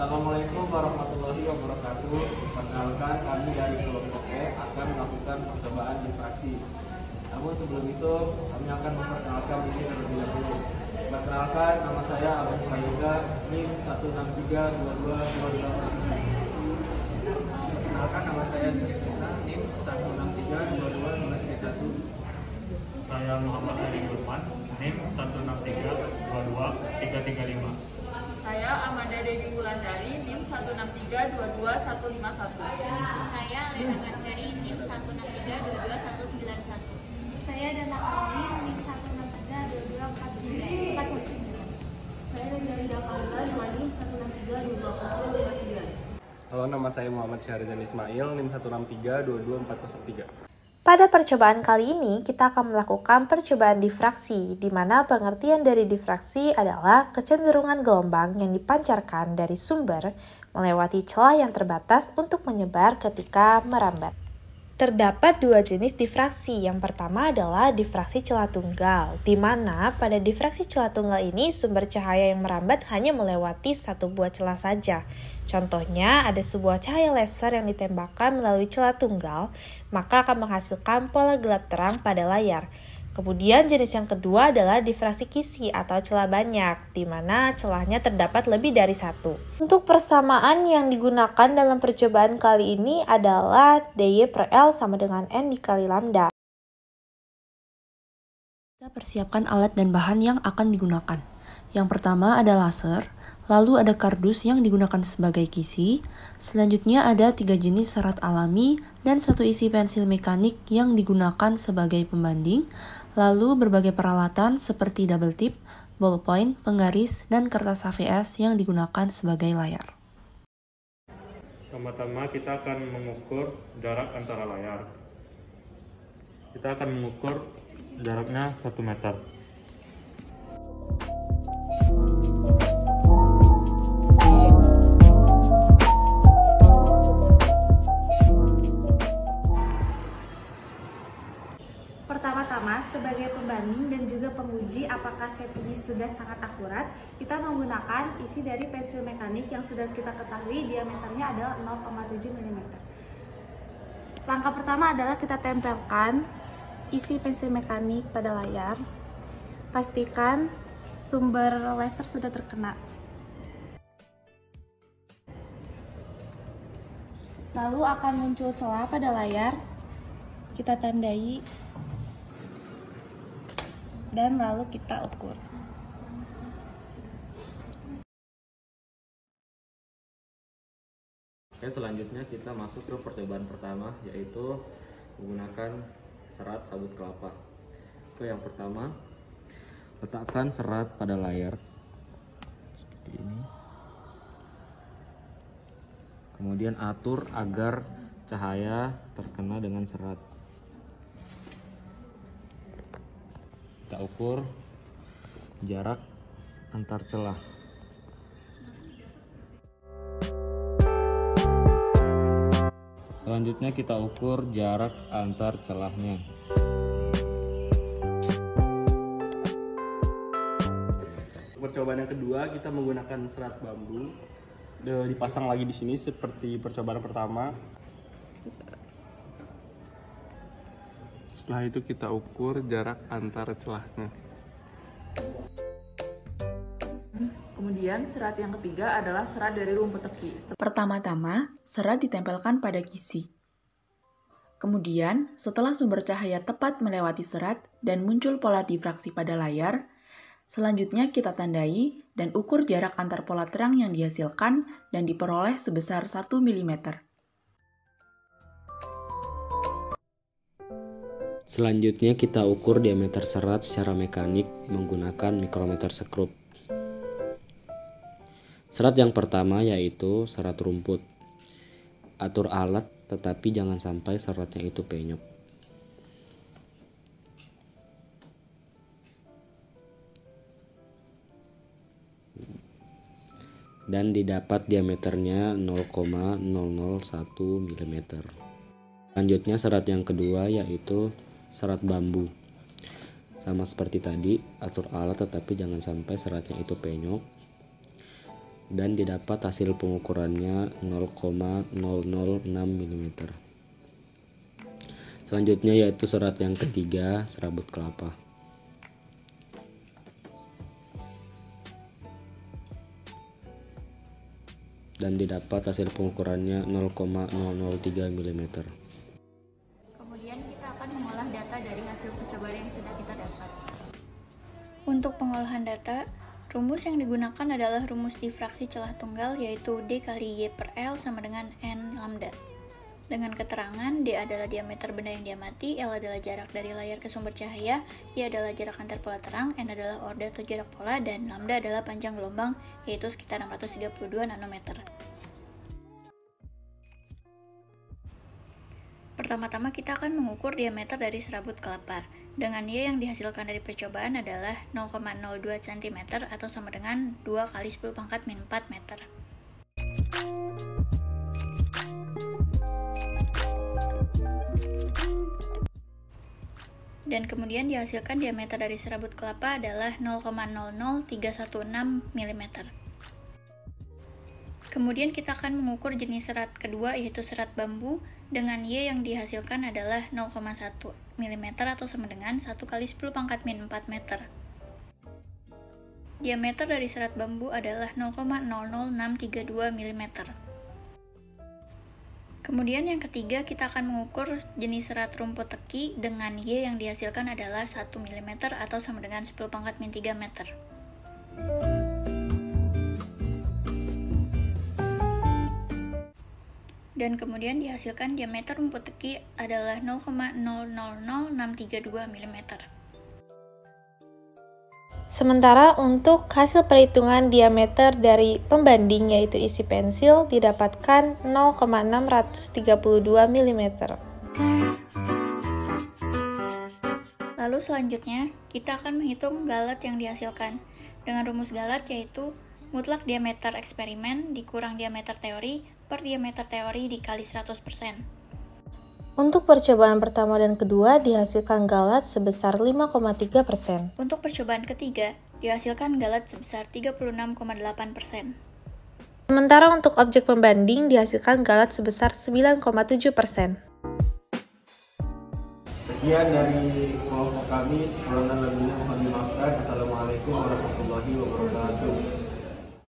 Assalamualaikum warahmatullahi wabarakatuh. Perkenalkan, kami dari kelompok E akan melakukan percobaan difraksi. Namun sebelum itu, kami akan memperkenalkan diri terlebih dahulu. Perkenalkan, nama saya Abang Sayuda, NIM 1632228. Perkenalkan, nama saya Sri Krisna, NIM 1632231. Saya Muhammad Ali Gurman, NIM 1632233. Saya Amanda Dewi Wulandari, NIM 163-22151. Saya Lena Gansari, NIM 163-22191. Saya Dana Kali, NIM 163-22449. Saya dari Dakwanda, NIM 163-22453. Halo, nama saya Muhammad Syahrizan Ismail, NIM 163-22403. Pada percobaan kali ini, kita akan melakukan percobaan difraksi, di mana pengertian dari difraksi adalah kecenderungan gelombang yang dipancarkan dari sumber melewati celah yang terbatas untuk menyebar ketika merambat. Terdapat dua jenis difraksi. Yang pertama adalah difraksi celah tunggal, di mana pada difraksi celah tunggal ini sumber cahaya yang merambat hanya melewati satu buah celah saja. Contohnya, ada sebuah cahaya laser yang ditembakkan melalui celah tunggal, maka akan menghasilkan pola gelap terang pada layar. Kemudian jenis yang kedua adalah difraksi kisi atau celah banyak, di mana celahnya terdapat lebih dari satu. Untuk persamaan yang digunakan dalam percobaan kali ini adalah dy per L sama dengan N dikali lambda. Kita persiapkan alat dan bahan yang akan digunakan. Yang pertama ada laser, lalu ada kardus yang digunakan sebagai kisi, selanjutnya ada 3 jenis serat alami dan 1 isi pensil mekanik yang digunakan sebagai pembanding, lalu berbagai peralatan seperti double tip, ballpoint, penggaris, dan kertas HVS yang digunakan sebagai layar. Pertama-tama kita akan mengukur jarak antara layar. Kita akan mengukur jaraknya 1 meter. Pertama-tama, sebagai pembanding dan juga penguji apakah set ini sudah sangat akurat, kita menggunakan isi dari pensil mekanik yang sudah kita ketahui diameternya adalah 0,7 mm. Langkah pertama adalah kita tempelkan isi pensil mekanik pada layar. Pastikan sumber laser sudah terkena. Lalu akan muncul celah pada layar. Kita tandai dan lalu kita ukur. Oke, selanjutnya kita masuk ke percobaan pertama, yaitu menggunakan serat sabut kelapa. Oke, yang pertama, letakkan serat pada layar seperti ini. Kemudian atur agar cahaya terkena dengan serat. Kita ukur jarak antar celah. Selanjutnya kita ukur jarak antar celahnya. Percobaan yang kedua, kita menggunakan serat bambu. Dipasang lagi di sini seperti percobaan pertama. Setelah itu kita ukur jarak antar celahnya. Kemudian serat yang ketiga adalah serat dari rumput teki. Pertama-tama, serat ditempelkan pada kisi. Kemudian, setelah sumber cahaya tepat melewati serat dan muncul pola difraksi pada layar, selanjutnya kita tandai dan ukur jarak antar pola terang yang dihasilkan dan diperoleh sebesar 1 mm. Selanjutnya kita ukur diameter serat secara mekanik menggunakan mikrometer skrup. Serat yang pertama yaitu serat rumput. Atur alat tetapi jangan sampai seratnya itu penyok. Dan didapat diameternya 0,001 mm. Selanjutnya serat yang kedua yaitu serat bambu. Sama seperti tadi, atur alat tetapi jangan sampai seratnya itu penyok. dan didapat hasil pengukurannya 0,006 mm. Selanjutnya yaitu serat yang ketiga, serabut kelapa. Dan didapat hasil pengukurannya 0,003 mm. Kemudian kita akan mengolah data dari hasil percobaan yang sudah kita dapat. Untuk pengolahan data, rumus yang digunakan adalah rumus difraksi celah tunggal, yaitu D kali Y per L sama dengan N lambda. Dengan keterangan, D adalah diameter benda yang diamati, L adalah jarak dari layar ke sumber cahaya, Y adalah jarak antar pola terang, N adalah orde atau jarak pola, dan lambda adalah panjang gelombang, yaitu sekitar 632 nanometer. Pertama-tama kita akan mengukur diameter dari serabut kelapa. Dengan Y yang dihasilkan dari percobaan adalah 0,02 cm atau sama dengan 2 kali 10 pangkat min 4 meter. Dan kemudian dihasilkan diameter dari serabut kelapa adalah 0,00316 mm. Kemudian kita akan mengukur jenis serat kedua, yaitu serat bambu. Dengan Y yang dihasilkan adalah 0,1 mm atau sama dengan 1 kali 10 pangkat min 4 meter. Diameter dari serat bambu adalah 0,00632 mm. Kemudian yang ketiga, kita akan mengukur jenis serat rumput teki. Dengan Y yang dihasilkan adalah 1 mm atau sama dengan 10 pangkat min 3 meter. Dan kemudian dihasilkan diameter rumput teki adalah 0,000632 mm. Sementara untuk hasil perhitungan diameter dari pembanding yaitu isi pensil didapatkan 0,632 mm. Lalu selanjutnya, kita akan menghitung galet yang dihasilkan. Dengan rumus galet yaitu mutlak diameter eksperimen dikurang diameter teori per diameter teori dikali 100%. Untuk percobaan pertama dan kedua dihasilkan galet sebesar 5,3%. Untuk percobaan ketiga, dihasilkan galet sebesar 36,8%. Sementara untuk objek pembanding dihasilkan galet sebesar 9,7%. Sekian dari kelompok kami, kurang lebihnya